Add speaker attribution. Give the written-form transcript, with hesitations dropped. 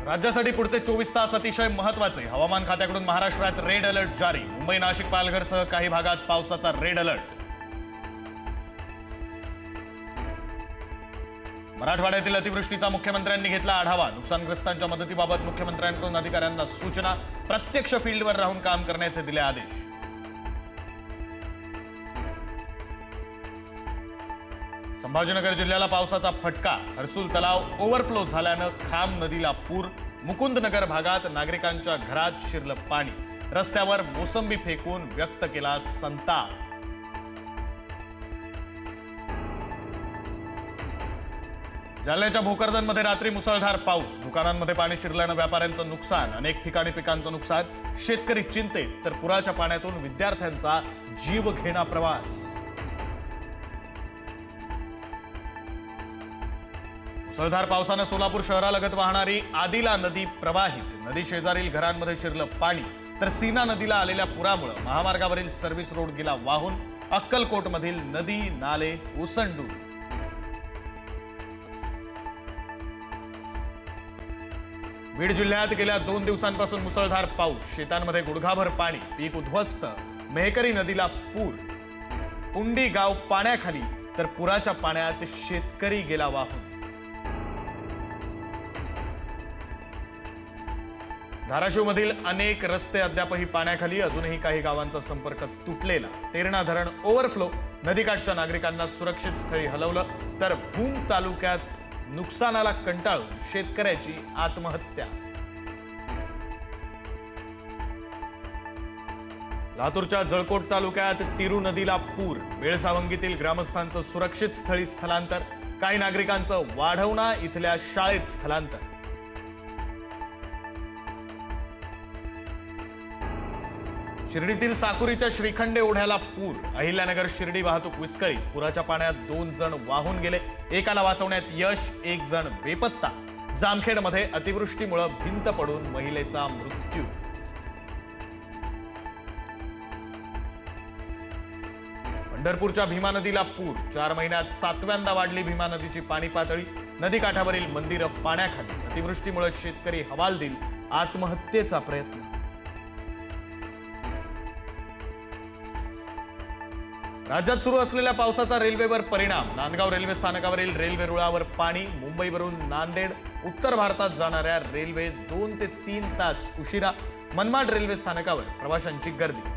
Speaker 1: राज्यासाठी पुढचे 24 तास अतिशय महत्त्वाचे. हवामान खात्याकडून महाराष्ट्रात रेड अलर्ट जारी. मुंबई, नाशिक, पालघरसह काही भागात पावसाचा रेड अलर्ट. मराठवाड्यातील अतिवृष्टीचा मुख्यमंत्र्यांनी घेतला आढावा. नुकसानग्रस्तांच्या मदतीबाबत मुख्यमंत्र्यांकडून अधिकाऱ्यांना सूचना. प्रत्यक्ष फील्डवर राहून काम करण्याचे दिले आदेश. संभाजीनगर जिल्ह्याला पावसाचा फटका. हर्सुल तलाव ओव्हरफ्लो झाल्यानं खाम नदीला पूर. मुकुंदनगर भागात नागरिकांच्या घरात शिरलं पाणी. रस्त्यावर मोसंबी फेकून व्यक्त केला संताप. जालन्याच्या भोकरदनमध्ये रात्री मुसळधार पाऊस. दुकानांमध्ये पाणी शिरल्यानं व्यापाऱ्यांचं नुकसान. अनेक ठिकाणी पिकांचं नुकसान. शेतकरी चिंतेत तर पुराच्या पाण्यातून विद्यार्थ्यांचा जीवघेणा प्रवास. मुसळधार पावसानं सोलापूर शहरालगत वाहणारी आदिला नदी प्रवाहित. नदी शेजारील घरांमध्ये शिरलं पाणी. तर सीना नदीला आलेल्या पुरामुळे महामार्गावरील सर्व्हिस रोड गेला वाहून. अक्कलकोटमधील नदी नाले ओसंडून. बीड जिल्ह्यात गेल्या 2 दिवसांपासून मुसळधार पाऊस. शेतांमध्ये गुडघाभर पाणी. पीक उद्ध्वस्त. मेहकरी नदीला पूर. पुंडी गाव पाण्याखाली. तर पुराच्या पाण्यात शेतकरी गेला वाहून. धाराशिवमधील अनेक रस्ते अद्यापही पाण्याखाली. अजूनही काही गावांचा संपर्क तुटलेला. तेरणा धरण ओव्हरफ्लो. नदीकाठच्या नागरिकांना सुरक्षित स्थळी हलवलं. तर भूम तालुक्यात नुकसानाला कंटाळून शेतकऱ्याची आत्महत्या. लातूरच्या जळकोट तालुक्यात तिरू नदीला पूर. बेळसावंगीतील ग्रामस्थांचं सुरक्षित स्थळी स्थलांतर. काही नागरिकांचं वाढवणा इथल्या शाळेत स्थलांतर. शिर्डीतील साकुरीच्या श्रीखंडे ओढ्याला पूर. अहिल्यानगर शिर्डी वाहतूक विस्कळीत. पुराच्या पाण्यात 2 जण वाहून गेले. एकाला वाचवण्यात यश, 1 जण बेपत्ता. जामखेडमध्ये अतिवृष्टीमुळे भिंत पडून महिलेचा मृत्यू. पंढरपूरच्या भीमा नदीला पूर. 4 महिन्यात 7व्यांदा वाढली भीमा नदीची पाणी पातळी. नदीकाठावरील मंदिरं पाण्याखाली. अतिवृष्टीमुळे शेतकरी हवालदिल. आत्महत्येचा प्रयत्न. राज्यात सुरू असलेल्या पावसाचा रेल्वेवर परिणाम. नांदगाव रेल्वे स्थानकावरील रेल्वे रुळावर पाणी. मुंबईवरून नांदेड उत्तर भारतात जाणाऱ्या रेल्वे 2 ते 3 तास उशिरा. मनमाड रेल्वे स्थानकावर प्रवाशांची गर्दी.